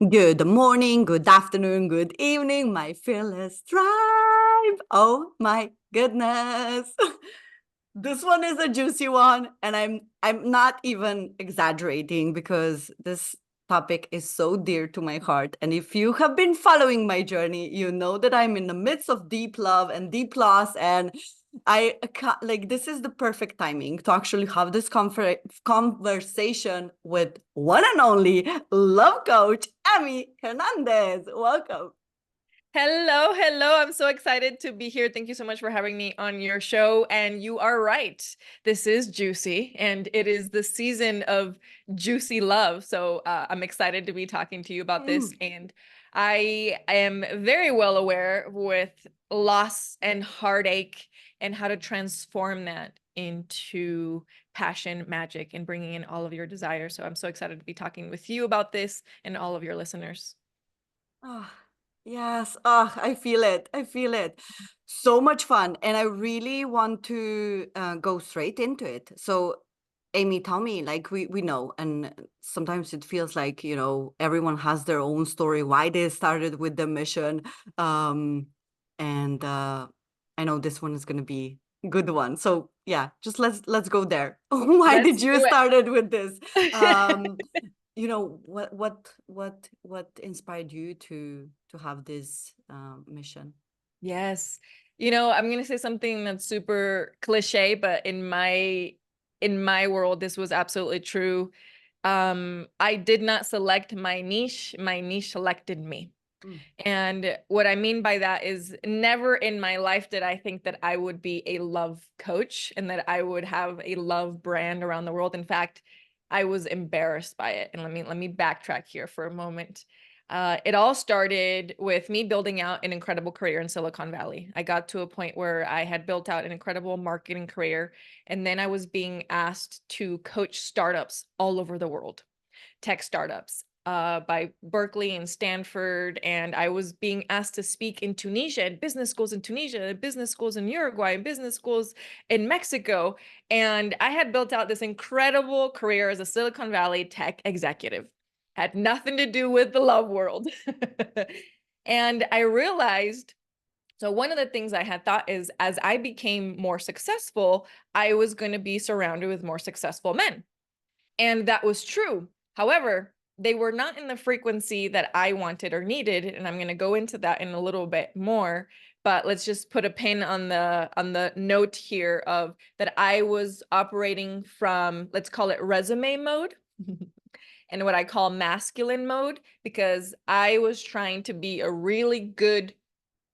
Good morning, good afternoon, good evening, my fearless tribe. Oh my goodness. This one is a juicy one, and I'm not even exaggerating because this topic is so dear to my heart. And if you have been following my journey, you know that I'm in the midst of deep love and deep loss, and like this is the perfect timing to actually have this conversation with one and only love coach Emmy Hernandez. Welcome. Hello, hello. I'm so excited to be here. Thank you so much for having me on your show. And you are right. This is juicy and it is the season of juicy love. So I'm excited to be talking to you about this. And I am very well aware with loss and heartache and how to transform that into passion, magic, and bringing in all of your desires. So I'm so excited to be talking with you about this and all of your listeners. Oh, yes. Oh, I feel it. I feel it. So much fun. And I really want to go straight into it. So, Amy, tell me, like we know, and sometimes it feels like, everyone has their own story, why they started with the mission. Um, and I know this one is going to be a good one. So yeah, just let's go there. Why Let's did you do started with this? it. Um, what inspired you to have this mission? Yes. I'm going to say something that's super cliche, but in my world this was absolutely true. I did not select my niche selected me. Mm. And what I mean by that is never in my life did I think that I would be a love coach and that I would have a love brand around the world. In fact, I was embarrassed by it. And let me backtrack here for a moment. It all started with me building out an incredible career in Silicon Valley. I got to a point where I had built out an incredible marketing career, and then I was being asked to coach startups all over the world, tech startups by Berkeley and Stanford. And I was being asked to speak in Tunisia, and business schools in Tunisia, and business schools in Uruguay, and business schools in Mexico. And I had built out this incredible career as a Silicon Valley tech executive. Had nothing to do with the love world. And I realized, so one of the things I had thought is as I became more successful, I was going to be surrounded with more successful men. And that was true. However, they were not in the frequency that I wanted or needed. And I'm going to go into that in a little bit more. But let's just put a pin on the note here of that I was operating from, let's call it resume mode. And what I call masculine mode, because I was trying to be a really good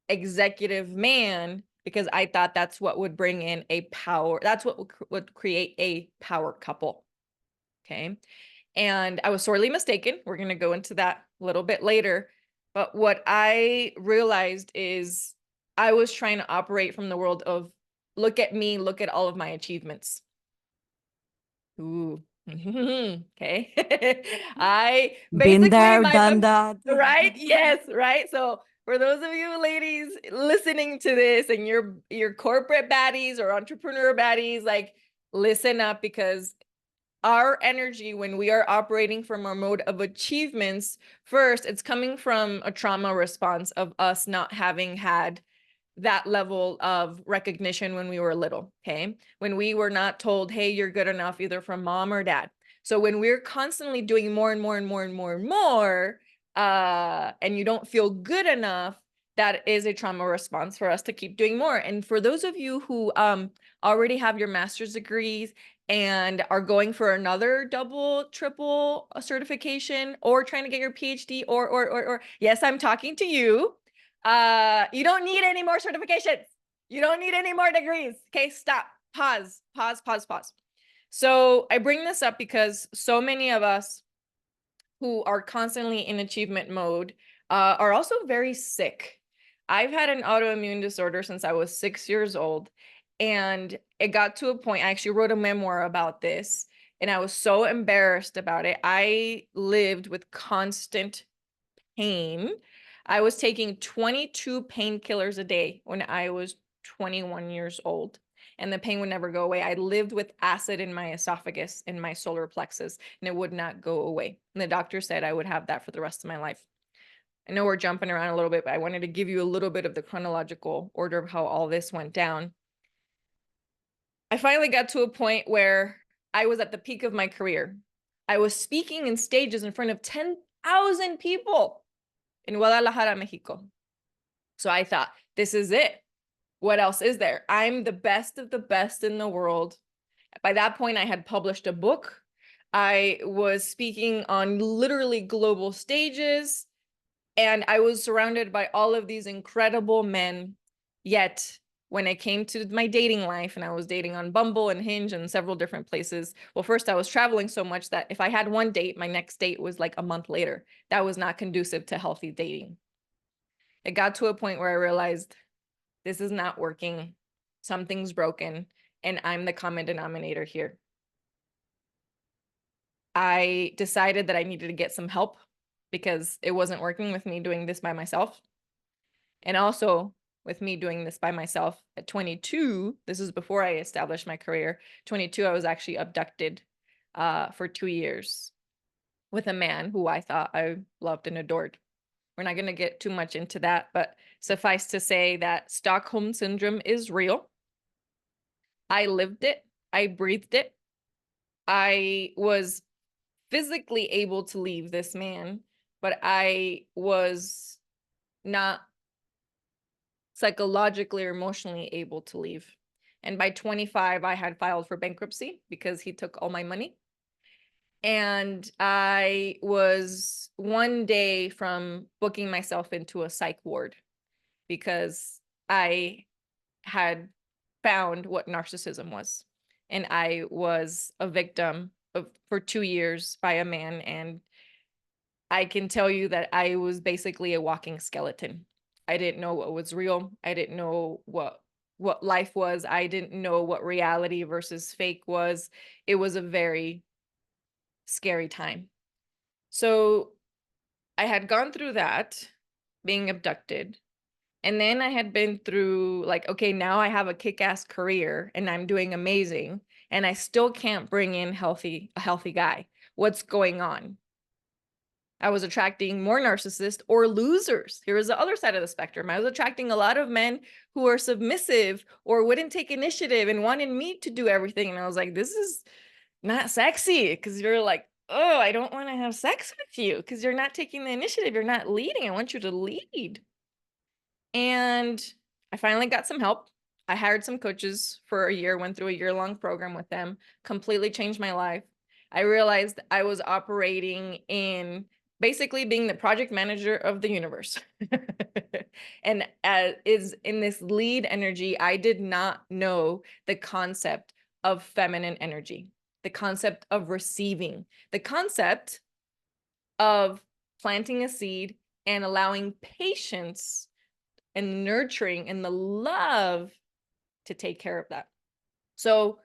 executive man because I thought that's what would bring in a power. That's what would create a power couple. Okay. And I was sorely mistaken. We're going to go into that a little bit later. But what I realized is I was trying to operate from the world of look at me, look at all of my achievements. Ooh. Okay. I Been basically there, done that. right? Yes, right. So for those of you ladies listening to this and your corporate baddies or entrepreneur baddies, like listen up, because our energy when we are operating from our mode of achievements, first, it's coming from a trauma response of us not having had that level of recognition when we were little, okay? When we were not told, hey, you're good enough, either from mom or dad. So when we're constantly doing more and more and more and more and more, and you don't feel good enough, that is a trauma response for us to keep doing more. And for those of you who already have your master's degrees and are going for another double, triple certification, or trying to get your PhD, or yes, I'm talking to you. You don't need any more certifications. You don't need any more degrees. Okay, stop, pause. So I bring this up because so many of us who are constantly in achievement mode are also very sick. I've had an autoimmune disorder since I was 6 years old. And it got to a point, I actually wrote a memoir about this, and I was so embarrassed about it. I lived with constant pain. I was taking 22 painkillers a day when I was 21 years old. and the pain would never go away. I lived with acid in my esophagus, in my solar plexus, and it would not go away. And the doctor said I would have that for the rest of my life. I know we're jumping around a little bit, but I wanted to give you a little bit of the chronological order of how all this went down. I finally got to a point where I was at the peak of my career. I was speaking in stages in front of 10,000 people in Guadalajara, Mexico. So I thought, this is it. What else is there? I'm the best of the best in the world. By that point, I had published a book. I was speaking on literally global stages, and I was surrounded by all of these incredible men. Yet when it came to my dating life, and I was dating on Bumble and Hinge and several different places, well, first I was traveling so much that if I had one date, my next date was like a month later. That was not conducive to healthy dating. It got to a point where I realized this is not working. Something's broken, and I'm the common denominator here. I decided that I needed to get some help because it wasn't working with me doing this by myself. And also with me doing this by myself at 22, this is before I established my career. 22, I was actually abducted for 2 years with a man who I thought I loved and adored. We're not going to get too much into that, but suffice to say that Stockholm Syndrome is real. I lived it. I breathed it. I was physically able to leave this man, but I was not psychologically or emotionally able to leave. And by 25, I had filed for bankruptcy because he took all my money. And I was one day from booking myself into a psych ward because I had found what narcissism was. And I was a victim for 2 years by a man. And I can tell you that I was basically a walking skeleton. I didn't know what was real. I didn't know what life was. I didn't know what reality versus fake was. It was a very scary time. So I had gone through that, being abducted. And then I had been through like, okay, now I have a kick-ass career and I'm doing amazing. And I still can't bring in a healthy guy. What's going on? I was attracting more narcissists or losers. Here is the other side of the spectrum. I was attracting a lot of men who are submissive or wouldn't take initiative and wanted me to do everything. And I was like, this is not sexy, because you're like, oh, I don't want to have sex with you because you're not taking the initiative. You're not leading. I want you to lead. And I finally got some help. I hired some coaches for a year, went through a year-long program with them, completely changed my life. I realized I was operating in basically being the project manager of the universe. And is in this lead energy, I did not know the concept of feminine energy, the concept of receiving, the concept of planting a seed and allowing patience and nurturing and the love to take care of that. So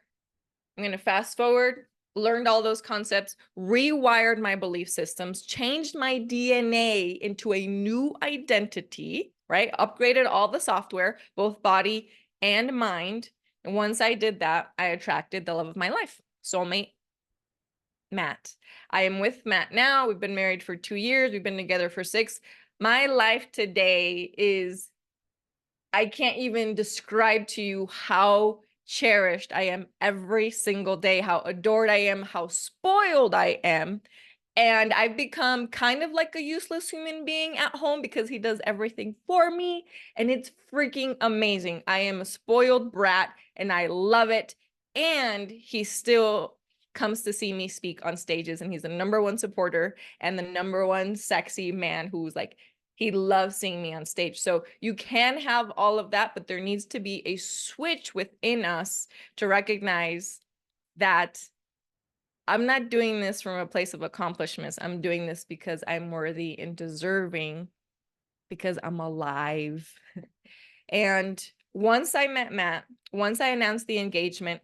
I'm going to fast forward, learned all those concepts, rewired my belief systems, changed my DNA into a new identity, right? Upgraded all the software, both body and mind. And once I did that, I attracted the love of my life, soulmate Matt. I am with Matt now. We've been married for 2 years. We've been together for 6. My life today is, I can't even describe to you how cherished I am every single day, how adored I am, how spoiled I am. And I've become kind of like a useless human being at home because he does everything for me. And it's freaking amazing. I am a spoiled brat and I love it. And he still comes to see me speak on stages, and he's the #1 supporter and the #1 sexy man who's like, he loves seeing me on stage. So you can have all of that, but there needs to be a switch within us to recognize that I'm not doing this from a place of accomplishments. I'm doing this because I'm worthy and deserving, because I'm alive. And once I met Matt, once I announced the engagement,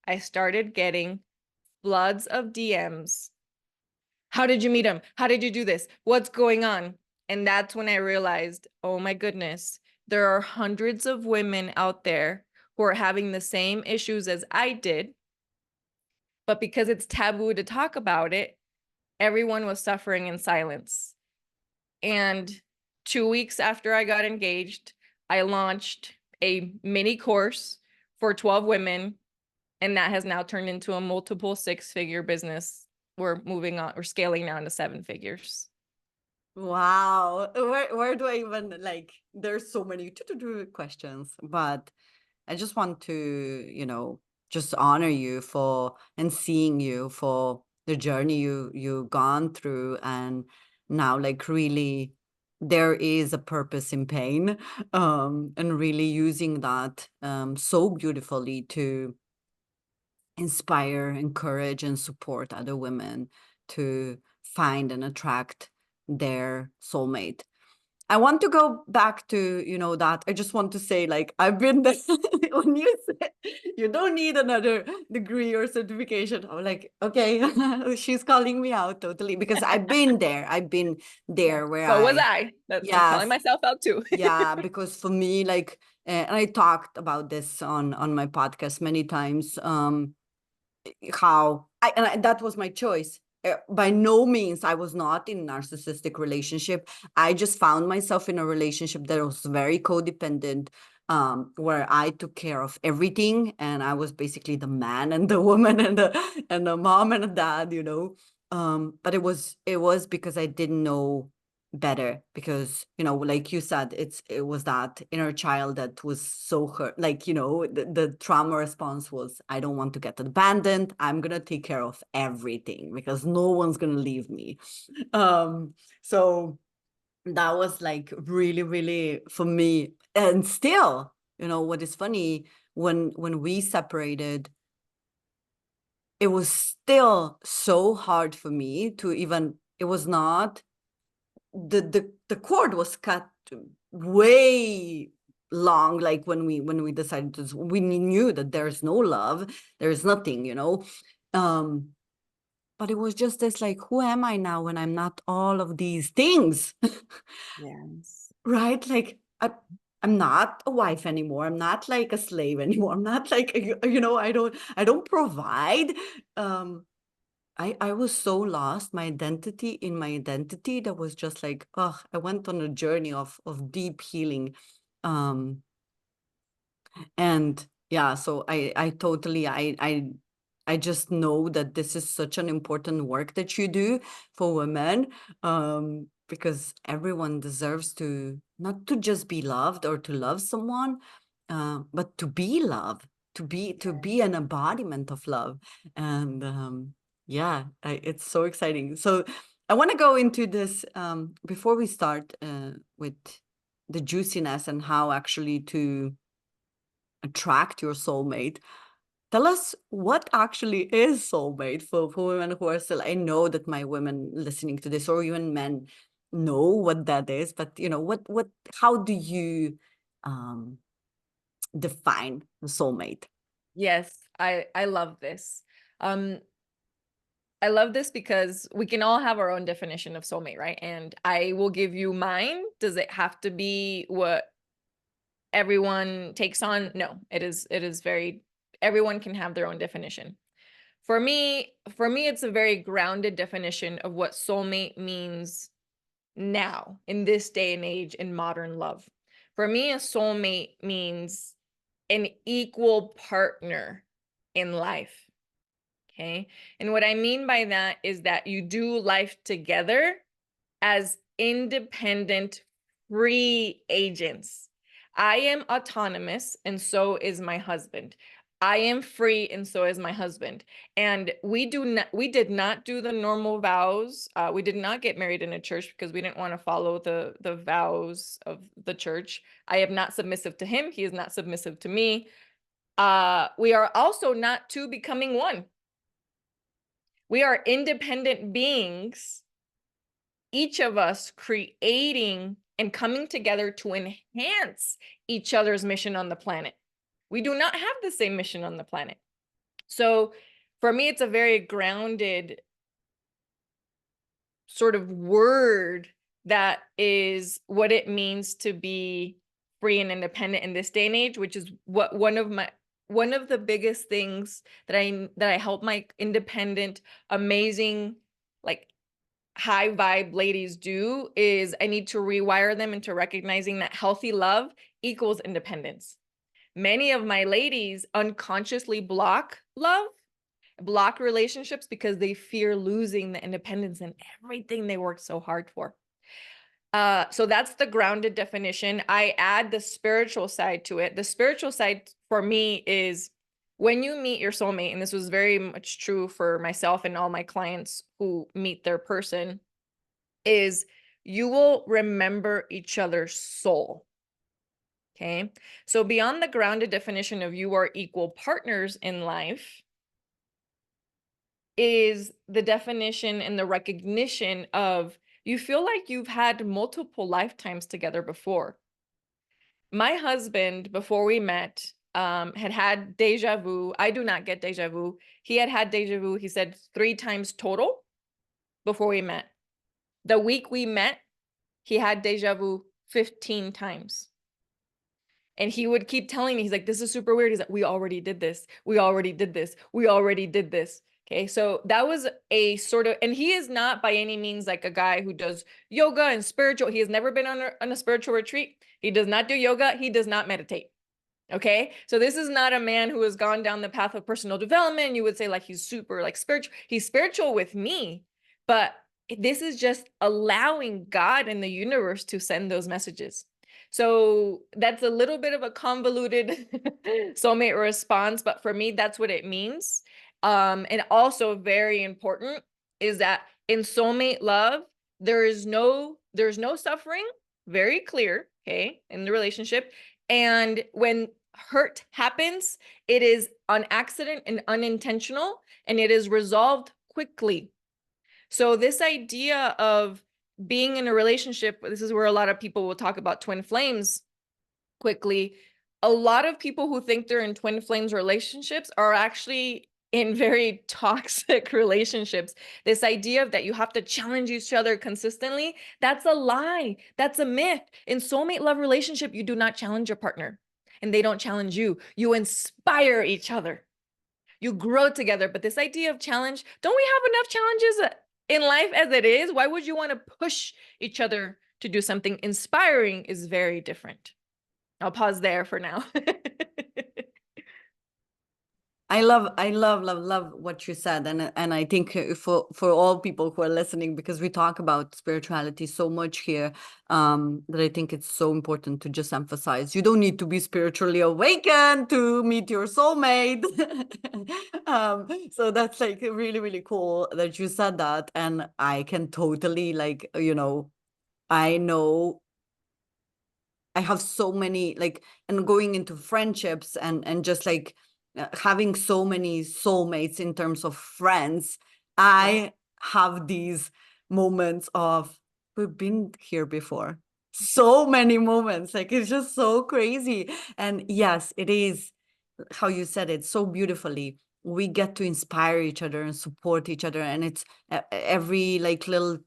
I started getting floods of DMs. How did you meet him? How did you do this? What's going on? And that's when I realized, oh my goodness, there are hundreds of women out there who are having the same issues as I did. But because it's taboo to talk about it, everyone was suffering in silence. And 2 weeks after I got engaged, I launched a mini course for 12 women. And that has now turned into a multiple 6-figure business. We're moving on, we're scaling now into 7 figures. Wow. Where do I even, like, there's so many questions, but I just want to, just honor you for, and seeing you for the journey you gone through, and now, like, really there is a purpose in pain, and really using that so beautifully to inspire, encourage, and support other women to find and attract their soulmate. I want to go back to, that. I just want to say, like, I've been there. When you said you don't need another degree or certification, I'm like, okay, she's calling me out totally, because I've been there. I've been there where So was I. I'm calling yes, myself out too. yeah, because for me, like, and I talked about this on my podcast many times, that was my choice. By no means I was not in a narcissistic relationship. I just found myself in a relationship that was very codependent, where I took care of everything, and I was basically the man and the woman and the mom and the dad, but it was because I didn't know better, because like you said, it was that inner child that was so hurt, like, the trauma response was, I don't want to get abandoned, I'm gonna take care of everything because no one's gonna leave me. So that was, like, really, really, for me. And still, what is funny, when we separated, it was still so hard for me to even, it was not, the cord was cut way long, like, when we decided to, we knew that there's no love, there's nothing, but it was just this, like, who am I now when I'm not all of these things? Yes. Right, like, I'm not a wife anymore, I'm not like a slave anymore, I'm not like, I don't provide. I was so lost, my identity in my identity, that was just like, oh, I went on a journey of deep healing. Um, and yeah, so I totally, I just know that this is such an important work that you do for women, because everyone deserves to, not to just be loved or to love someone, but to be loved, to be an embodiment of love. And yeah, it's so exciting. So I want to go into this, before we start, with the juiciness and how actually to attract your soulmate. Tell us what actually is soulmate for women who are still, I know that my women listening to this, or even men, know what that is, but how do you define the soulmate? Yes, I love this. I love this because we can all have our own definition of soulmate, right? And I will give you mine. Does it have to be what everyone takes on? No, it is very, everyone can have their own definition. For me, it's a very grounded definition of what soulmate means now, in this day and age, in modern love. For me, a soulmate means an equal partner in life. Okay. And what I mean by that is that you do life together as independent, free agents. I am autonomous, and so is my husband. I am free, and so is my husband. And we did not do the normal vows. We did not get married in a church because we didn't want to follow the vows of the church. I am not submissive to him. He is not submissive to me. We are also not two becoming one. We are independent beings, each of us creating and coming together to enhance each other's mission on the planet. We do not have the same mission on the planet. So for me, it's a very grounded sort of word that is what it means to be free and independent in this day and age, which is what one of the biggest things that I help my independent, amazing, like high vibe ladies do is I need to rewire them into recognizing that healthy love equals independence. Many of my ladies unconsciously block love, block relationships because they fear losing the independence and everything they worked so hard for. So that's the grounded definition. I add the spiritual side to it. The spiritual side for me is when you meet your soulmate, and this was very much true for myself and all my clients who meet their person, is you will remember each other's soul. Okay. So beyond the grounded definition of you are equal partners in life is the definition and the recognition of you feel like you've had multiple lifetimes together before. My husband, before we met, had deja vu. I do not get deja vu. He had deja vu, he said 3 times total before we met. The week we met, he had deja vu 15 times. And he would keep telling me, he's like, this is super weird. He's like, we already did this. We already did this. We already did this. Okay. So that was a sort of, and he is not by any means like a guy who does yoga and spiritual. He has never been on a spiritual retreat. He does not do yoga. He does not meditate. Okay. So this is not a man who has gone down the path of personal development. You would say like, he's super like spiritual. He's spiritual with me, but this is just allowing God and the universe to send those messages. So that's a little bit of a convoluted soulmate response, but for me, that's what it means. And also very important is that in soulmate love, there's no suffering, very clear, okay, in the relationship. And when hurt happens, it is on accident and unintentional, and it is resolved quickly. So this idea of being in a relationship, this is where a lot of people will talk about twin flames quickly. A lot of people who think they're in twin flames relationships are actually in very toxic relationships. This idea of that you have to challenge each other consistently, that's a lie. That's a myth. In soulmate love relationship, you do not challenge your partner and they don't challenge you. You inspire each other. You grow together. But this idea of challenge, don't we have enough challenges in life as it is? Why would you want to push each other to do something? Inspiring is very different. I'll pause there for now. I love what you said, and I think for all people who are listening, because we talk about spirituality so much here, that I think it's so important to just emphasize you don't need to be spiritually awakened to meet your soulmate. So that's like really, really cool that you said that, and I can totally like, I know I have so many like, and going into friendships and just like having so many soulmates in terms of friends, I have these moments of we've been here before. So many moments, like it's just so crazy. And yes, it is how you said it so beautifully. We get to inspire each other and support each other, and it's every like little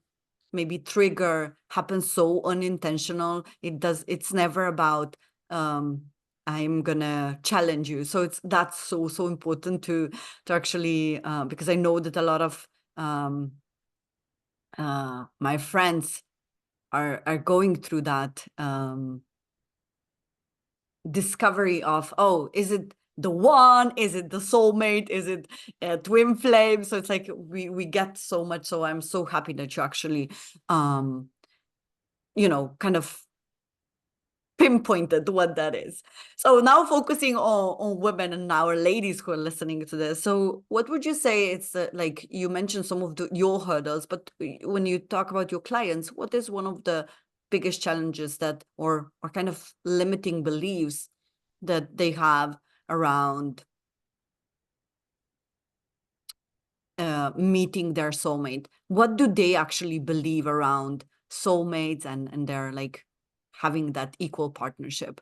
maybe trigger happens so unintentional. It's never about I'm gonna challenge you. So that's so important to actually because I know that a lot of my friends are going through that discovery of, oh, is it the one? Is it the soulmate? Is it a twin flame? So it's like we get so much. So I'm so happy that you actually kind of pinpointed what that is. So now focusing on women and our ladies who are listening to this. So what would you say it's like you mentioned some of your hurdles, but when you talk about your clients, what is one of the biggest challenges that or kind of limiting beliefs that they have around meeting their soulmate? What do they actually believe around soulmates and they're like having that equal partnership?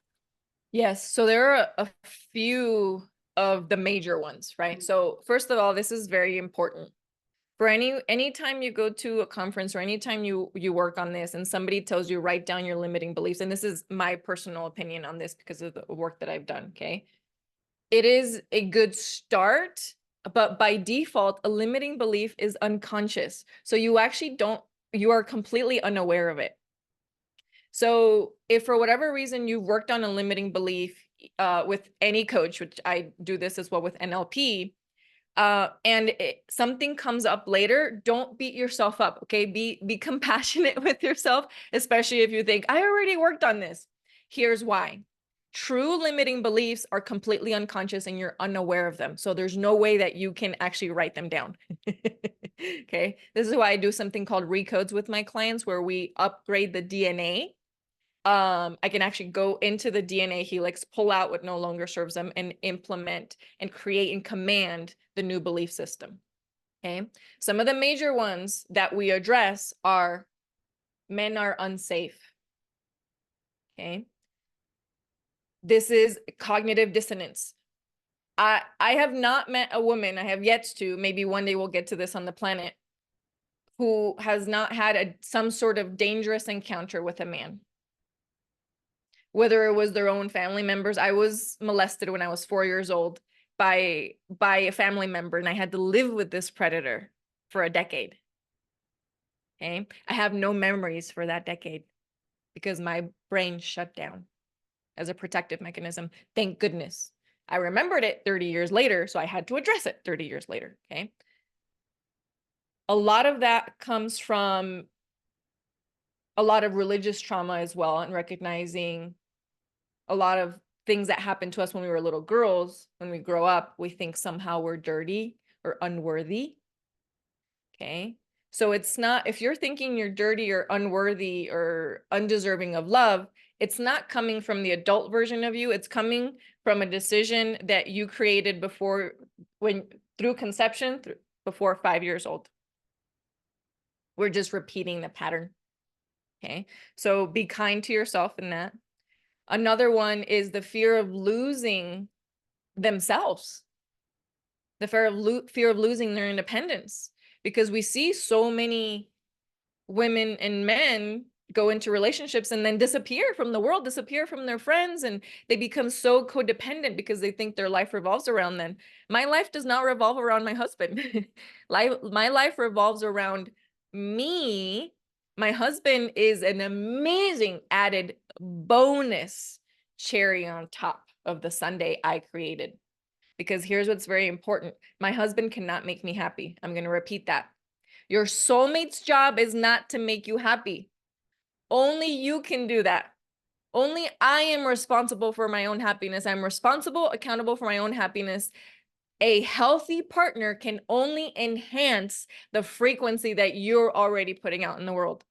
Yes. So there are a few of the major ones, right? So first of all, this is very important. For anytime you go to a conference or anytime you work on this and somebody tells you write down your limiting beliefs, and this is my personal opinion on this because of the work that I've done, okay? It is a good start, but by default, a limiting belief is unconscious. So you actually you are completely unaware of it. So if for whatever reason you've worked on a limiting belief with any coach, which I do this as well with NLP, and something comes up later, don't beat yourself up, okay? Be compassionate with yourself, especially if you think, I already worked on this. Here's why. True limiting beliefs are completely unconscious and you're unaware of them. So there's no way that you can actually write them down. Okay. This is why I do something called recodes with my clients where we upgrade the DNA. I can actually go into the DNA helix, pull out what no longer serves them, and implement and create and command the new belief system. Okay. Some of the major ones that we address are men are unsafe. Okay. This is cognitive dissonance. I have not met a woman, I have yet to, maybe one day we'll get to this on the planet, who has not had some sort of dangerous encounter with a man. Whether it was their own family members. I was molested when I was 4 years old by a family member, and I had to live with this predator for a decade. Okay. I have no memories for that decade because my brain shut down as a protective mechanism. Thank goodness. I remembered it 30 years later, so I had to address it 30 years later. Okay. A lot of that comes from a lot of religious trauma as well, and recognizing a lot of things that happened to us when we were little girls. When we grow up, we think somehow we're dirty or unworthy. Okay. So it's not, if you're thinking you're dirty or unworthy or undeserving of love, it's not coming from the adult version of you. It's coming from a decision that you created before, through conception, before 5 years old. We're just repeating the pattern. Okay. So be kind to yourself in that. Another one is the fear of losing themselves, the fear of losing their independence, because we see so many women and men go into relationships and then disappear from the world, disappear from their friends, and they become so codependent because they think their life revolves around them. My life does not revolve around my husband. My life revolves around me. My husband is an amazing added bonus cherry on top of the sundae I created. Because here's what's very important. My husband cannot make me happy. I'm going to repeat that. Your soulmate's job is not to make you happy. Only you can do that. Only I am responsible for my own happiness. I'm responsible, accountable for my own happiness. A healthy partner can only enhance the frequency that you're already putting out in the world.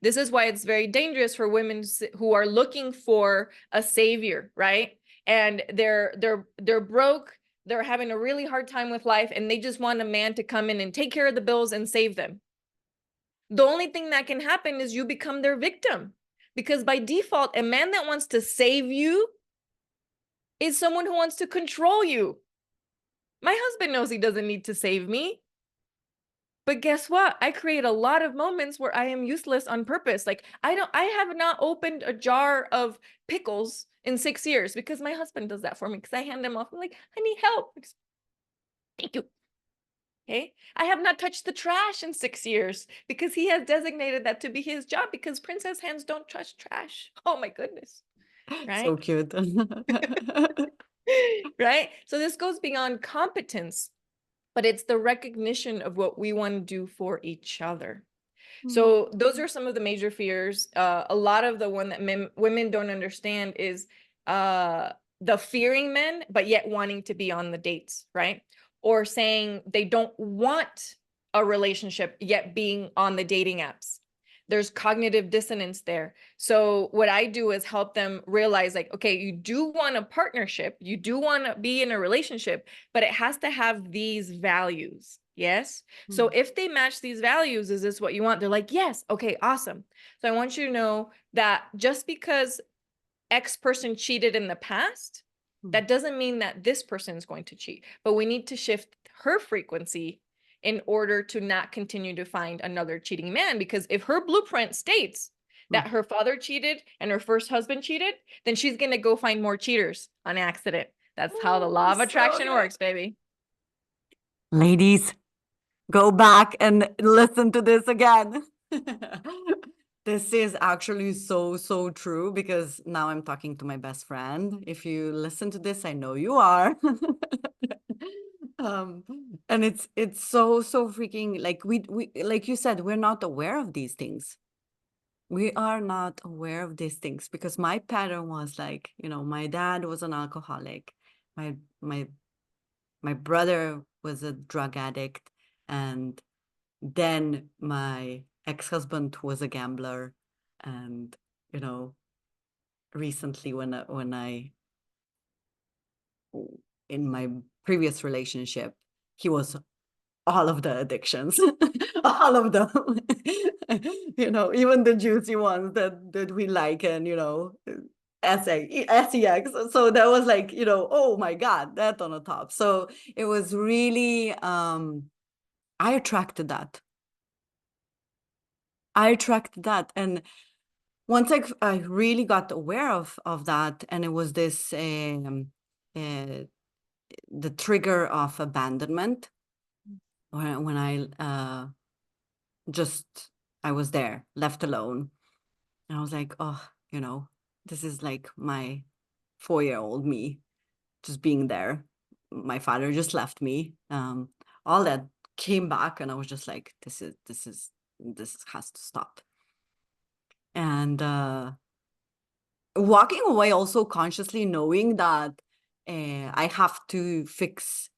This is why it's very dangerous for women who are looking for a savior, right? And they're broke, they're having a really hard time with life, and they just want a man to come in and take care of the bills and save them. The only thing that can happen is you become their victim, because by default, a man that wants to save you is someone who wants to control you. My husband knows he doesn't need to save me. But guess what? I create a lot of moments where I am useless on purpose. Like I have not opened a jar of pickles in 6 years because my husband does that for me, because I hand them off. I'm like, I need help. Thank you. Okay. I have not touched the trash in 6 years because he has designated that to be his job, because princess hands don't touch trash. Oh my goodness. Right. So cute. Right. So this goes beyond competence, but it's the recognition of what we want to do for each other. So those are some of the major fears. A lot of the one that women don't understand is the fearing men, but yet wanting to be on the dates, right? Or saying they don't want a relationship, yet being on the dating apps. There's cognitive dissonance there. So what I do is help them realize, like, okay, you do want a partnership, you do want to be in a relationship, but it has to have these values. Yes. So if they match these values, is this what you want? They're like, yes. Okay, awesome. So I want you to know that just because X person cheated in the past, that doesn't mean that this person is going to cheat, but we need to shift her frequency in order to not continue to find another cheating man. Because if her blueprint states that her father cheated and her first husband cheated, then she's going to go find more cheaters on accident. That's how the law of attraction works, baby. Ladies, go back and listen to this again. This is actually so, so true, because now I'm talking to my best friend. If you listen to this, I know you are. Um, and it's so, so freaking, like we like you said, we're not aware of these things. We are not aware of these things, because my pattern was like, you know, my dad was an alcoholic. My my brother was a drug addict, and then my ex-husband was a gambler. And, you know, recently when I in my previous relationship, he was all of the addictions, all of them, you know, even the juicy ones that we like, and, you know, sex. So that was like, you know, oh my God, that on the top. So it was really, I attracted that. And once I really got aware of that, and it was this, the trigger of abandonment, when I was there, left alone. And I was like, oh, you know, this is like my 4-year-old me just being there. My father just left me. All that came back, and I was just like, this has to stop. And walking away also consciously knowing that I have to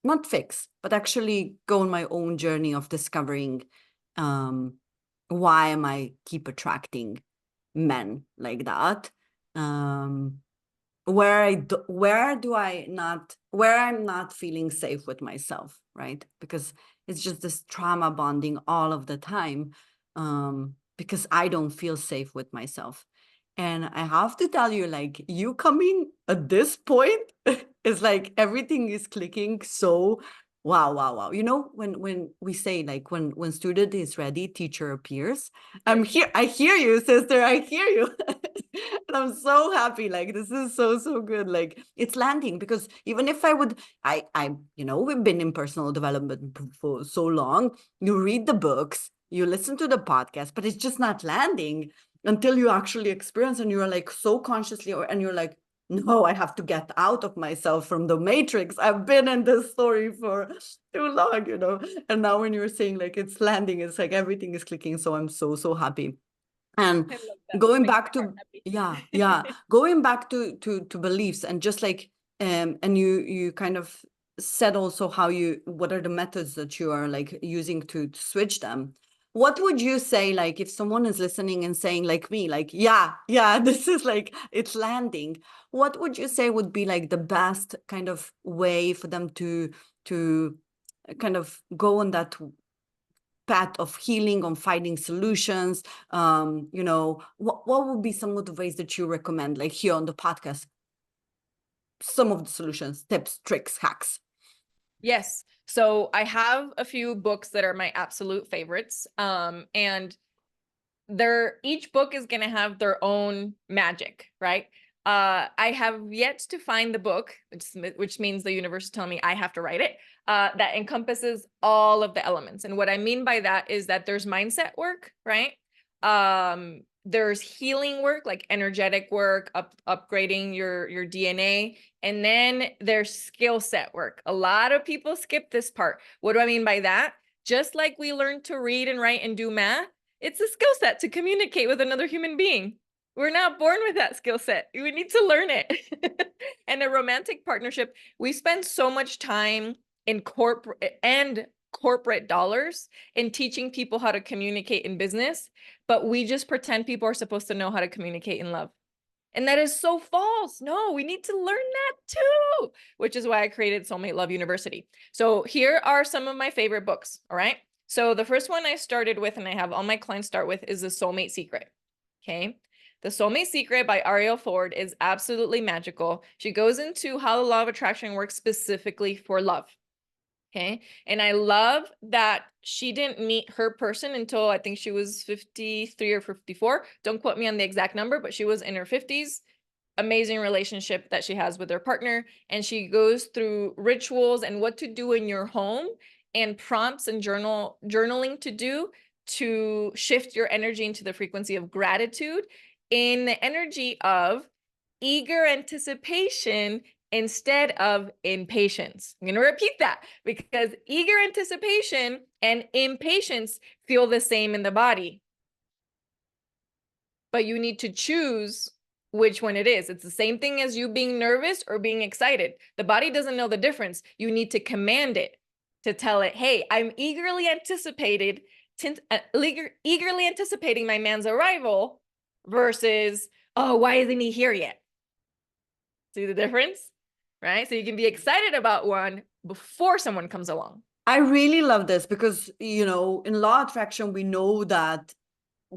not fix, but actually go on my own journey of discovering why am I keep attracting men like that. Where I'm not feeling safe with myself, right? Because it's just this trauma bonding all of the time, because I don't feel safe with myself. And I have to tell you, like, you coming at this point is like everything is clicking. So wow. You know, when we say, like, when student is ready, teacher appears. I'm here. I hear you, sister. I hear you. And I'm so happy. Like, this is so, so good. Like, it's landing, because even if I would, you know, we've been in personal development for so long. You read the books, you listen to the podcast, but it's just not landing until you actually experience, and you're like so consciously, and you're like, no, I have to get out of myself from the matrix. I've been in this story for too long, you know. And now when you're saying like it's landing, it's like everything is clicking. So I'm so, so happy. And I love that. going Makes my back heart to, happy. yeah, going back to beliefs, and just like, and you kind of said also what are the methods that you are like using to switch them. What would you say, like, if someone is listening and saying, like me, like, yeah, this is like, it's landing. What would you say would be like the best kind of way for them to kind of go on that path of healing, on finding solutions? You know, what would be some of the ways that you recommend, like here on the podcast? Some of the solutions, tips, tricks, hacks. Yes. So I have a few books that are my absolute favorites. And each book is going to have their own magic, right? I have yet to find the book, which means the universe is telling me I have to write it, that encompasses all of the elements. And what I mean by that is that there's mindset work, right? There's healing work, like energetic work, upgrading your DNA. And then there's skill set work. A lot of people skip this part. What do I mean by that? Just like we learn to read and write and do math, it's a skill set to communicate with another human being. We're not born with that skill set. We need to learn it. And a romantic partnership, we spend so much time in corporate dollars in teaching people how to communicate in business, but we just pretend people are supposed to know how to communicate in love. And that is so false. No, we need to learn that too, which is why I created Soulmate Love University. So here are some of my favorite books. All right. So the first one I started with, and I have all my clients start with, is The Soulmate Secret. Okay. The Soulmate Secret by Ariel Ford is absolutely magical. She goes into how the law of attraction works specifically for love. Okay. And I love that she didn't meet her person until I think she was 53 or 54. Don't quote me on the exact number, but she was in her 50s. Amazing relationship that she has with her partner. And she goes through rituals and what to do in your home and prompts and journaling to do to shift your energy into the frequency of gratitude in the energy of eager anticipation instead of impatience. I'm going to repeat that because eager anticipation and impatience feel the same in the body. But you need to choose which one it is. It's the same thing as you being nervous or being excited. The body doesn't know the difference. You need to command it to tell it, hey, I'm eagerly anticipating my man's arrival versus, oh, why isn't he here yet? See the difference? Right? So you can be excited about one before someone comes along. I really love this because, you know, in law attraction, we know that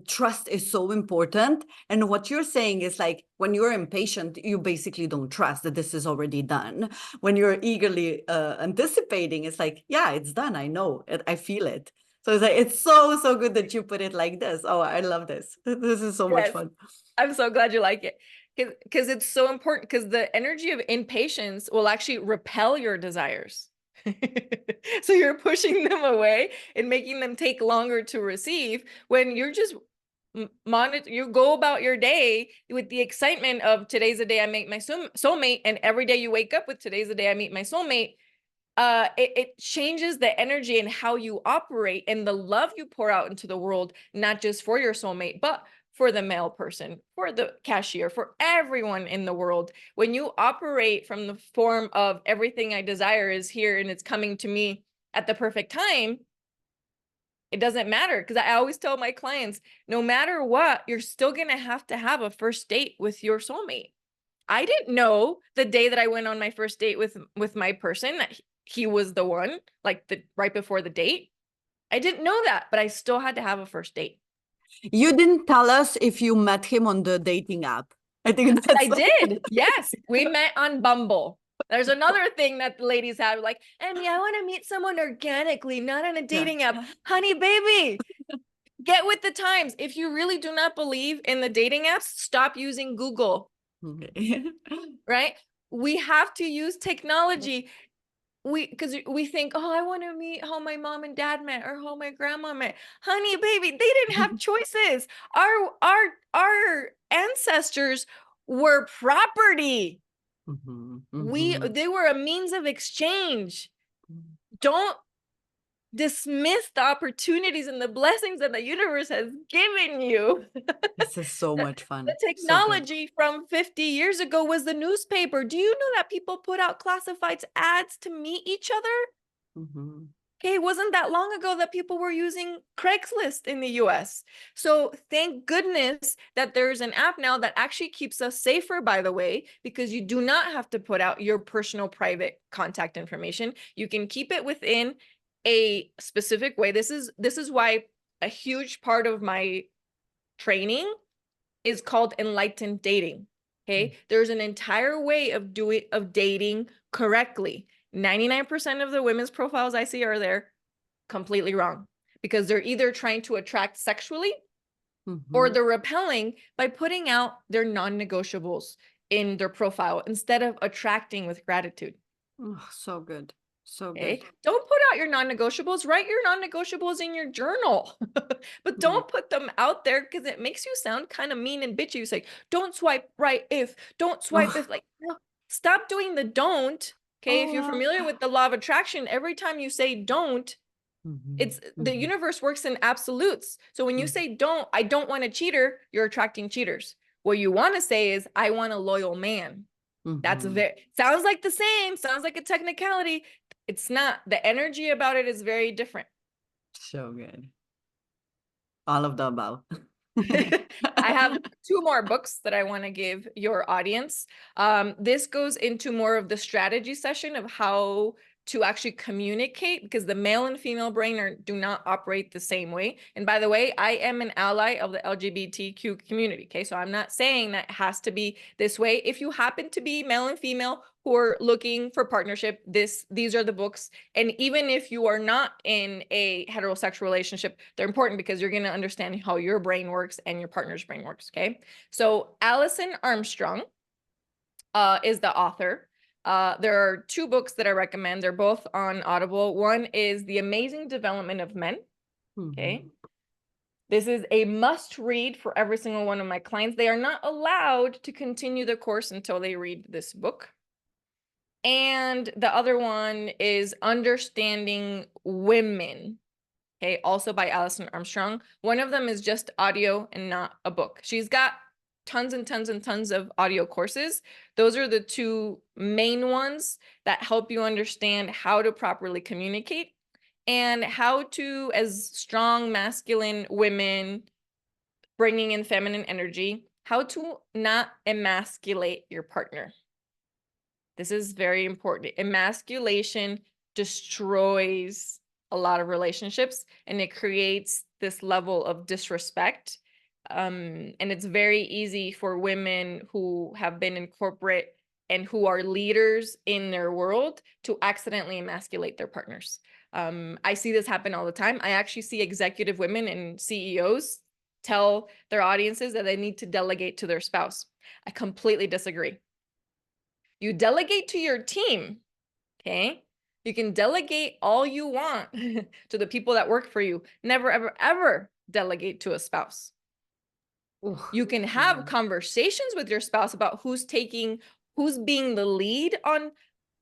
trust is so important. And what you're saying is like, when you're impatient, you basically don't trust that this is already done. When you're eagerly anticipating, it's like, yeah, it's done. I know it. I feel it. So it's like, it's so, so good that you put it like this. Oh, I love this. This is so much fun. I'm so glad you like it. Because it's so important, because the energy of impatience will actually repel your desires. So you're pushing them away and making them take longer to receive when you're just you go about your day with the excitement of today's the day I meet my soulmate, and every day you wake up with today's the day I meet my soulmate. It changes the energy and how you operate and the love you pour out into the world, not just for your soulmate, but for the male person, for the cashier, for everyone in the world. When you operate from the form of everything I desire is here and it's coming to me at the perfect time, it doesn't matter. Because I always tell my clients, no matter what, you're still going to have a first date with your soulmate. I didn't know the day that I went on my first date with my person that he was the one, like right before the date. I didn't know that, but I still had to have a first date. You didn't tell us if you met him on the dating app. I think that's I did. Yes. We met on Bumble. There's another thing that the ladies have, like, Emmy, I want to meet someone organically, not on a dating app. Honey, baby, get with the times. If you really do not believe in the dating apps, stop using Google. Right? We have to use technology. Because we think, oh, I want to meet how my mom and dad met or how my grandma met. Honey, baby, they didn't have choices. Our ancestors were property. They were a means of exchange. Don't dismiss the opportunities and the blessings that the universe has given you. This is so much fun. The technology from 50 years ago was the newspaper. Do you know that people put out classified ads to meet each other? Okay, it wasn't that long ago that people were using Craigslist in the US. So thank goodness that there's an app now that actually keeps us safer, by the way, because you do not have to put out your personal private contact information. You can keep it within a specific way. This is why a huge part of my training is called enlightened dating. Okay, there's an entire way of dating correctly. 99% of the women's profiles I see are there completely wrong, because they're either trying to attract sexually or they're repelling by putting out their non-negotiables in their profile instead of attracting with gratitude. Oh, so good. So Okay. good. Don't put out your non-negotiables. Write your non-negotiables in your journal, but don't put them out there because it makes you sound kind of mean and bitchy. You say, don't swipe right if, don't swipe if, like, no, stop doing the don't. Okay. If you're familiar with the law of attraction, every time you say don't, it's the universe works in absolutes. So when you say don't, I don't want a cheater, you're attracting cheaters. What you want to say is, I want a loyal man. That's sounds like the same, sounds like a technicality. It's not. The energy about it is very different. So good. All of the above. I have 2 more books that I want to give your audience. This goes into more of the strategy session of how to actually communicate, because the male and female brain do not operate the same way. And by the way, I am an ally of the LGBTQ community. Okay, so I'm not saying that it has to be this way. If you happen to be male and female who are looking for partnership, these are the books. And even if you are not in a heterosexual relationship, they're important because you're going to understand how your brain works and your partner's brain works. Okay, so Alison Armstrong is the author. There are two books that I recommend. They're both on Audible. One is The Amazing Development of Men. Okay. This is a must read for every single one of my clients. They are not allowed to continue the course until they read this book. And the other one is Understanding Women. Okay, also by Alison Armstrong. One of them is just audio and not a book. She's got tons and tons and tons of audio courses. Those are the two main ones that help you understand how to properly communicate and how to, as strong masculine women bringing in feminine energy, how to not emasculate your partner. This is very important. Emasculation destroys a lot of relationships, and it creates this level of disrespect. And it's very easy for women who have been in corporate and who are leaders in their world to accidentally emasculate their partners. I see this happen all the time. I actually see executive women and CEOs tell their audiences that they need to delegate to their spouse. I completely disagree. You delegate to your team, okay? You can delegate all you want to the people that work for you. Never, ever, ever delegate to a spouse. You can have conversations with your spouse about who's being the lead on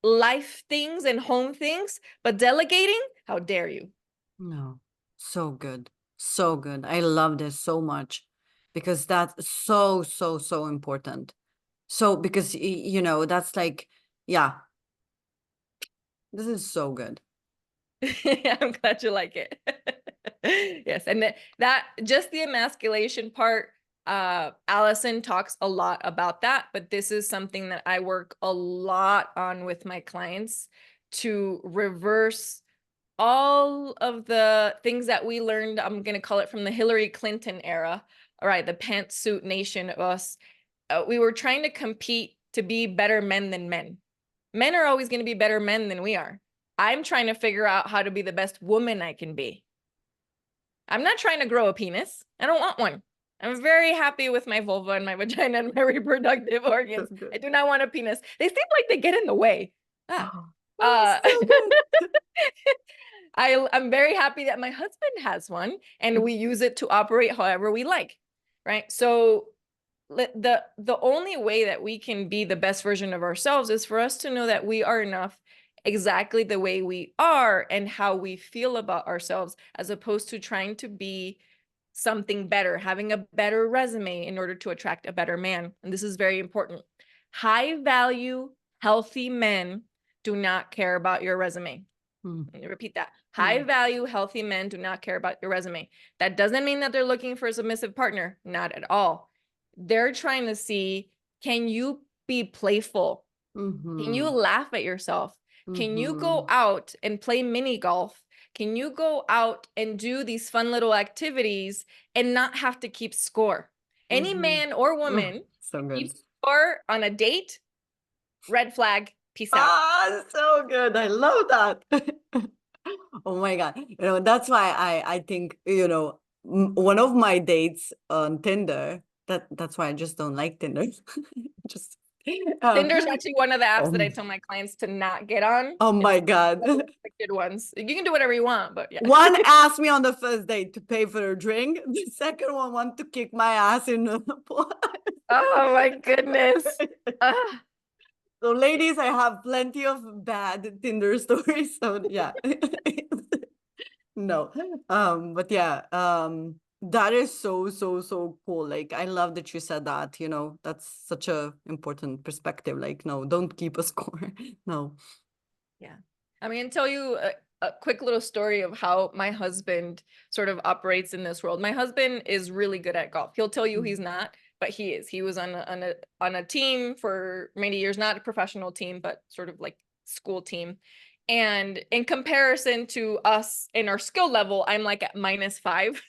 life things and home things, but delegating, how dare you? No, so good. So good. I love this so much because that's so, so, so important. So, because, you know, that's like, yeah, this is so good. I'm glad you like it. Yes, and that just the emasculation part, Alison talks a lot about that, but this is something that I work a lot on with my clients to reverse all of the things that we learned. I'm going to call it from the Hillary Clinton era. All right, the pantsuit nation of us. We were trying to compete to be better men than men. Men are always going to be better men than we are. I'm trying to figure out how to be the best woman I can be. I'm not trying to grow a penis. I don't want one. I'm very happy with my vulva and my vagina and my reproductive organs. I do not want a penis. They seem like they get in the way. So good. I'm very happy that my husband has one and we use it to operate however we like, right? So the only way that we can be the best version of ourselves is for us to know that we are enough exactly the way we are and how we feel about ourselves, as opposed to trying to be something better, having a better resume in order to attract a better man. And this is very important. High value, healthy men do not care about your resume. Let me repeat that. High value, healthy men do not care about your resume. That doesn't mean that they're looking for a submissive partner. Not at all. They're trying to see, can you be playful? Can you laugh at yourself? Can you go out and play mini golf? Can you go out and do these fun little activities and not have to keep score? Any man or woman keeps score on a date, red flag, peace out. Ah, so good. I love that. Oh my God. You know, that's why I think, you know, one of my dates on Tinder, that's why I just don't like Tinder. Just Tinder's actually one of the apps that I tell my clients to not get on. Oh my God. The good ones. You can do whatever you want, but yeah. One asked me on the first date to pay for a drink. The second one wanted to kick my ass in the pool. Oh my goodness. So ladies, I have plenty of bad Tinder stories. So yeah. No. But yeah, that is so, so, so cool. Like, I love that you said that, you know, that's such a important perspective. Like, no, don't keep a score. No. Yeah. I'm going to tell you a quick little story of how my husband sort of operates in this world. My husband is really good at golf. He'll tell you he's not, but he is. He was on a team for many years, not a professional team, but sort of like school team. And in comparison to us in our skill level, I'm like at -5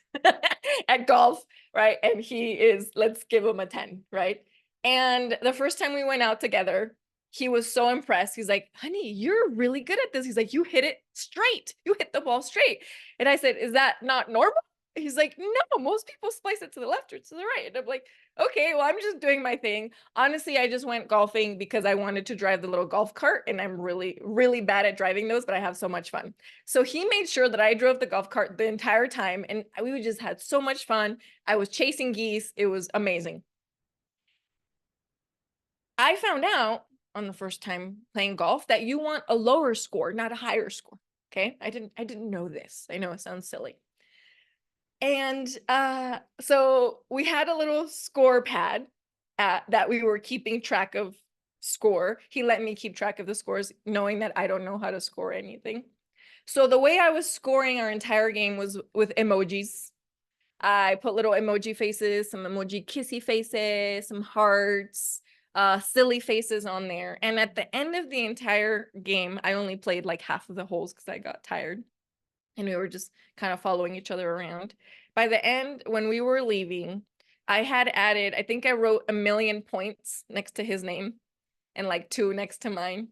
at golf, right? And he is, let's give him a 10, right? And the first time we went out together, he was so impressed. He's like, honey, you're really good at this. He's like, you hit it straight. You hit the ball straight. And I said, is that not normal? He's like, no, most people splice it to the left or to the right. And I'm like, okay, well, I'm just doing my thing. Honestly, I just went golfing because I wanted to drive the little golf cart, and I'm really, really bad at driving those, but I have so much fun. So he made sure that I drove the golf cart the entire time, and we just had so much fun. I was chasing geese. It was amazing. I found out on the first time playing golf that you want a lower score, not a higher score. Okay. I didn't know this. I know it sounds silly. And so we had a little score pad that we were keeping track of score. He let me keep track of the scores, knowing that I don't know how to score anything. So the way I was scoring our entire game was with emojis. I put little emoji faces, some emoji kissy faces, some hearts, silly faces on there. And at the end of the entire game, I only played like half of the holes because I got tired. And we were just kind of following each other around. By the end, when we were leaving, I had added, I think I wrote 1,000,000 points next to his name and like 2 next to mine.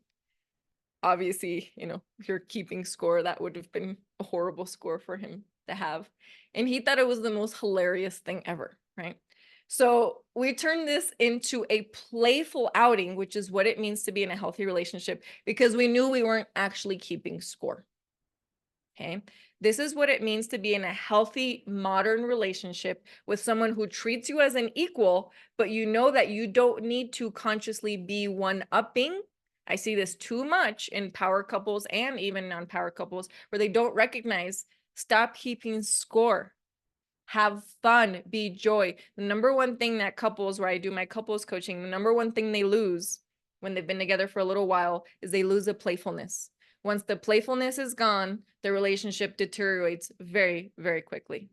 Obviously, you know, if you're keeping score, that would have been a horrible score for him to have. And he thought it was the most hilarious thing ever, right? So we turned this into a playful outing, which is what it means to be in a healthy relationship, because we knew we weren't actually keeping score. Okay. This is what it means to be in a healthy, modern relationship with someone who treats you as an equal, but you know that you don't need to consciously be one-upping. I see this too much in power couples and even non-power couples where they don't recognize, stop keeping score. Have fun, be joy. The number one thing that couples, where I do my couples coaching, the number one thing they lose when they've been together for a little while is they lose a playfulness. Once the playfulness is gone, the relationship deteriorates very, very quickly.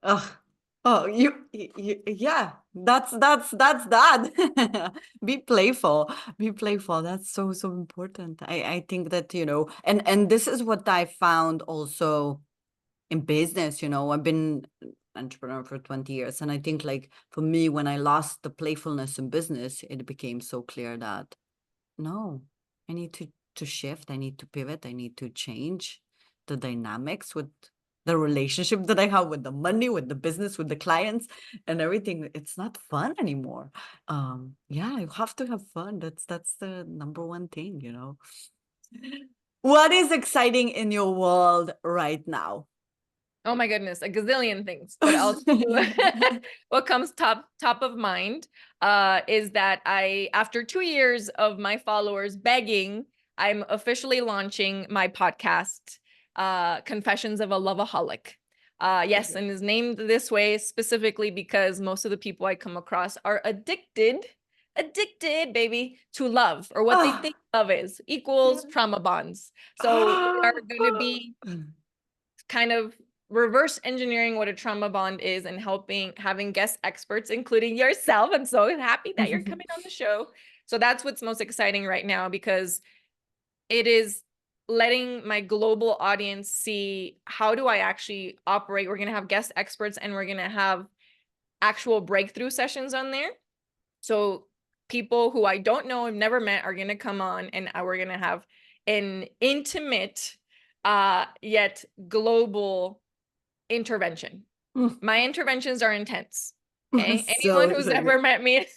Oh, oh, yeah, that's that. Be playful, be playful. That's so, so important. I think that, you know, and this is what I found also in business. You know, I've been entrepreneur for 20 years, and I think like for me, when I lost the playfulness in business, it became so clear that no, I need to shift, I need to pivot, I need to change the dynamics with the relationship that I have with the money, with the business, with the clients and everything. It's not fun anymore. Yeah, you have to have fun. That's the number one thing, you know. What is exciting in your world right now? Oh my goodness, a gazillion things. But I'll tell you what comes top of mind is that after 2 years of my followers begging, I'm officially launching my podcast, Confessions of a Loveaholic. Yes, and is named this way specifically because most of the people I come across are addicted, baby, to love, or what they think love is, equals trauma bonds. So we are going to be kind of reverse engineering what a trauma bond is and having guest experts, including yourself. I'm so happy that you're coming on the show. So that's what's most exciting right now, because it is letting my global audience see, how do I actually operate? We're going to have guest experts and we're going to have actual breakthrough sessions on there. So people who I don't know, have never met, are going to come on, and we're going to have an intimate yet global intervention. My interventions are intense. Okay. Anyone who's ever met me,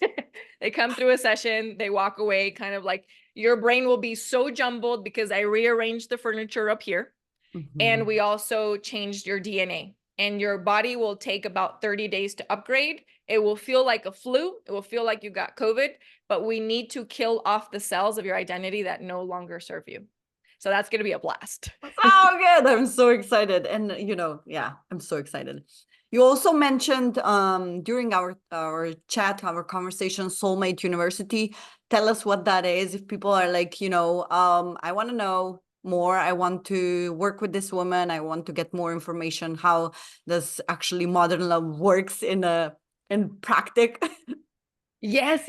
they come through a session, they walk away kind of like, your brain will be so jumbled because I rearranged the furniture up here. And we also changed your DNA, and your body will take about 30 days to upgrade. It will feel like a flu. It will feel like you got COVID, but we need to kill off the cells of your identity that no longer serve you. So that's going to be a blast. Oh, good. I'm so excited. And, you know, yeah, I'm so excited. You also mentioned during our chat, our conversation, Soulmate University. Tell us what that is. If people are like, you know, I want to know more. I want to work with this woman. I want to get more information. How does actually modern love works in practice? Yes.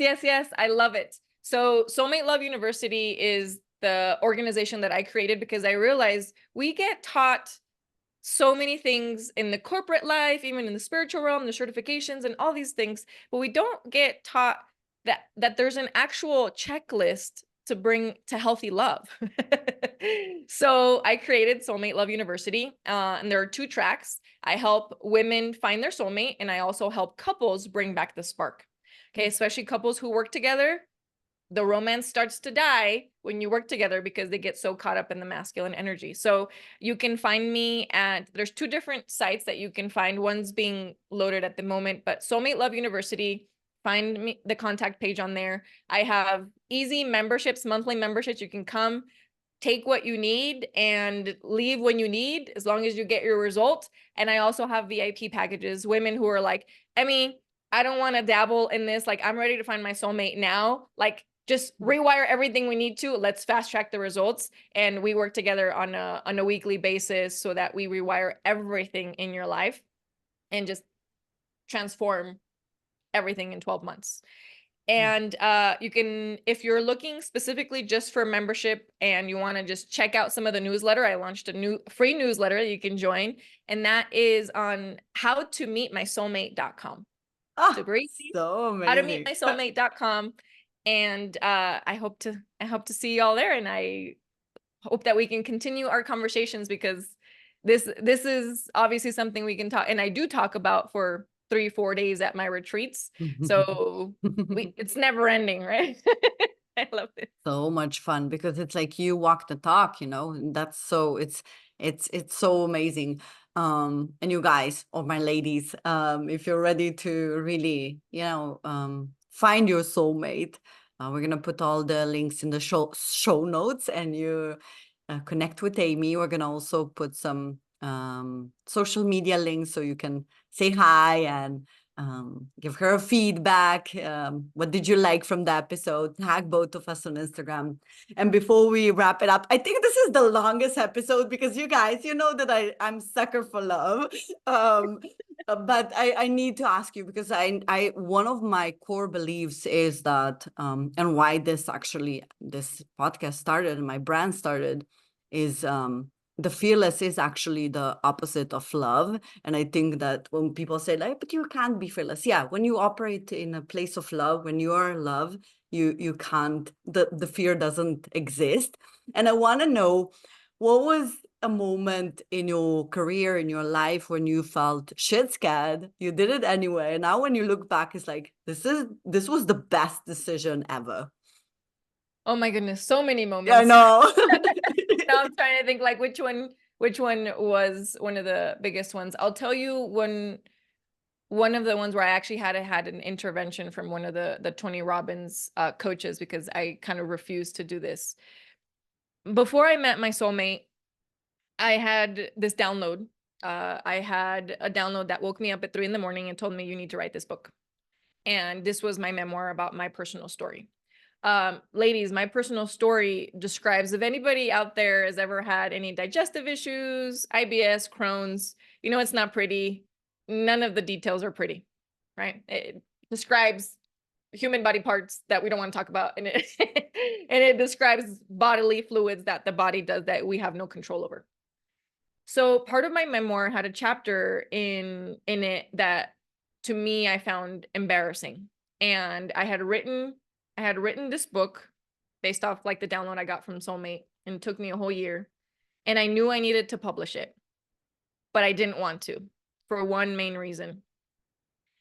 I love it. So Soulmate Love University is the organization that I created, because I realized we get taught so many things in the corporate life, even in the spiritual realm, the certifications and all these things, but we don't get taught that there's an actual checklist to bring to healthy love. So I created Soulmate Love University, and there are 2 tracks. I help women find their soulmate, and I also help couples bring back the spark. Okay, especially couples who work together. The romance starts to die when you work together because they get so caught up in the masculine energy. So you can find me there's 2 different sites that you can find. One's being loaded at the moment, but Soulmate Love University, find me the contact page on there. I have easy memberships, monthly memberships. You can come, take what you need and leave when you need, as long as you get your result. And I also have VIP packages, women who are like, Emmy, I don't want to dabble in this. Like, I'm ready to find my soulmate now. Like, just rewire everything we need to. Let's fast track the results. And we work together on a weekly basis so that we rewire everything in your life and just transform everything in 12 months. And you can, if you're looking specifically just for membership and you want to just check out some of the newsletter, I launched a new free newsletter that you can join. And that is on howtommeetmysoulmate.com. Ah, Super easy. so amazing. Howtommeetmysoulmate.com. And I hope to see y'all there. And I hope that we can continue our conversations, because this is obviously something we can talk, and I do talk about for 3-4 days at my retreats. So it's never ending, right? I love it. So much fun, because it's like you walk the talk, and that's so it's so amazing. And you guys, or my ladies, if you're ready to really, find your soulmate, we're gonna put all the links in the show notes, and you connect with Amy. We're gonna also put some social media links so you can say hi and give her feedback. What did you like from the episode? Tag both of us on Instagram. And before we wrap it up, I think this is the longest episode, because you guys, you know that I'm sucker for love. But I need to ask you, because I one of my core beliefs is that, and why this podcast started and my brand started, is the fearless is actually the opposite of love. And I think that when people say, like, but you can't be fearless. Yeah, when you operate in a place of love, when you are love, you can't, the fear doesn't exist. And I want to know, what was a moment in your career, in your life, when you felt shit scared, you did it anyway, and now when you look back, it's like, this was the best decision ever? Oh my goodness, so many Yeah, I moments. know. Now I'm trying to think, like, which one was one of the biggest ones. I'll tell you, one of the ones where I actually had an intervention from one of the Tony Robbins coaches, because I kind of refused to do this. Before I met my soulmate, I had this download. I had a download that woke me up at 3 a.m. and told me, you need to write this book. And this was my memoir about my personal story. Ladies, my personal story describes, if anybody out there has ever had any digestive issues, IBS, Crohn's, it's not pretty. None of the details are pretty, right? It describes human body parts that we don't want to talk about, and it describes bodily fluids that the body does that we have no control over. So part of my memoir had a chapter in it that, to me, I found embarrassing. And I had written this book based off, like, the download I got from Soulmate, and it took me a whole year. And I knew I needed to publish it, but I didn't want to, for one main reason.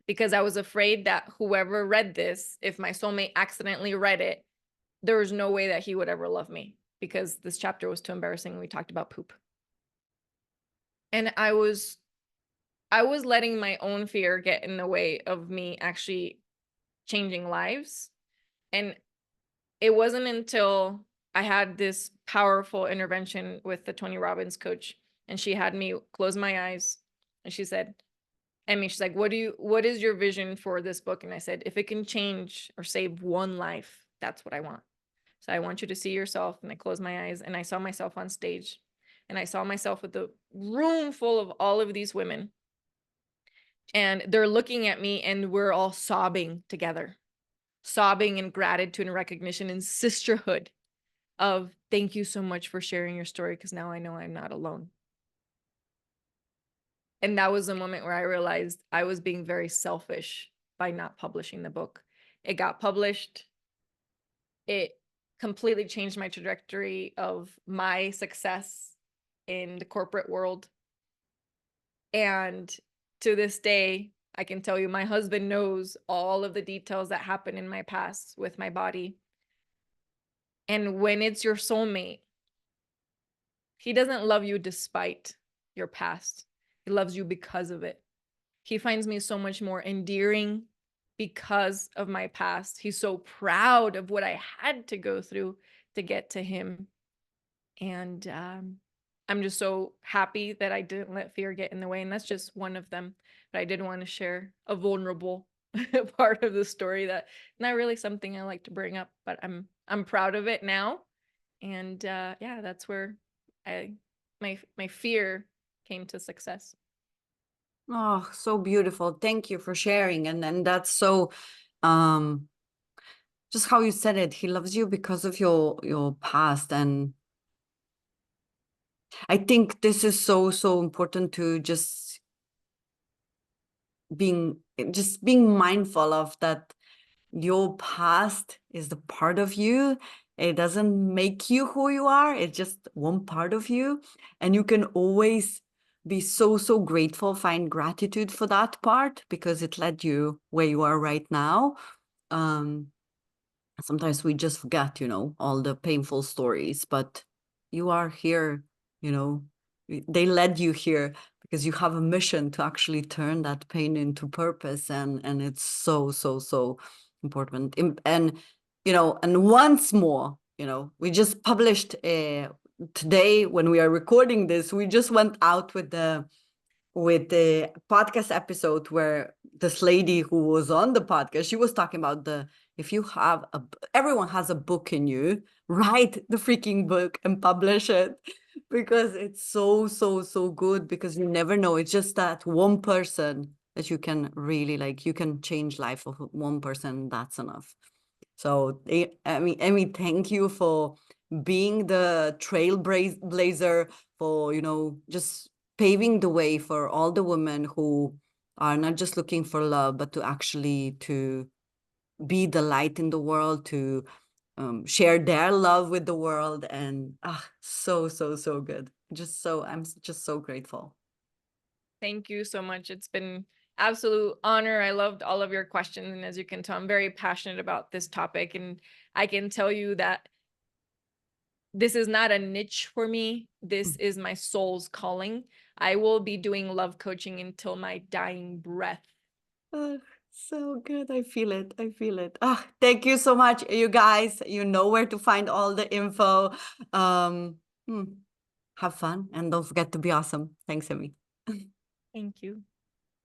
Because I was afraid that whoever read this, if my soulmate accidentally read it, there was no way that he would ever love me, because this chapter was too embarrassing. We talked about poop. And I was letting my own fear get in the way of me actually changing lives. And it wasn't until I had this powerful intervention with the Tony Robbins coach, and she had me close my eyes, and she said, Emmy, she's like, what is your vision for this book? And I said, if it can change or save one life, that's what I want. So I want you to see yourself. And I closed my eyes, and I saw myself on stage, and I saw myself with a room full of all of these women, and they're looking at me, and we're all sobbing together, sobbing in gratitude and recognition and sisterhood. of thank you so much for sharing your story, because now I know I'm not alone. And that was a moment where I realized I was being very selfish by not publishing the book. It got published. It completely changed my trajectory of my success in the corporate world. And to this day, I can tell you my husband knows all of the details that happen in my past with my body. And when it's your soulmate, he doesn't love you despite your past. He loves you because of it. He finds me so much more endearing because of my past. He's so proud of what I had to go through to get to him. And I'm just so happy that I didn't let fear get in the way. And that's just one of them. But I did want to share a vulnerable part of the story that not really something I like to bring up, but I'm proud of it now. And yeah, that's where my fear came to success. Oh, so beautiful. Thank you for sharing. And that's so just how you said it. He loves you because of your past. And I think this is so, so important to just being mindful of that. Your past is the part of you. It doesn't make you who you are. It's just one part of you. And you can always be so, so grateful, find gratitude for that part because it led you where you are right now. Sometimes we just forget, all the painful stories, but you are here, they led you here because you have a mission to actually turn that pain into purpose. And it's so, so, so important. And once more, we just published today when we are recording this, we just went out with the podcast episode where this lady who was on the podcast, she was talking about if you have everyone has a book in you, write the freaking book and publish it because it's so, so, so good because you never know. It's just that one person that you can really you can change life of one person. That's enough. So, Emmy, thank you for being the trailblazer for, just paving the way for all the women who are not just looking for love, but to be the light in the world, to share their love with the world. And so, so, so good. I'm just so grateful. Thank you so much. It's been absolute honor. I loved all of your questions. And as you can tell, I'm very passionate about this topic. And I can tell you that this is not a niche for me. This is my soul's calling. I will be doing love coaching until my dying breath. So good. I feel it. I feel it. Thank you so much, you guys. You know where to find all the info. Have fun and don't forget to be awesome. Thanks, Emmy. Thank you.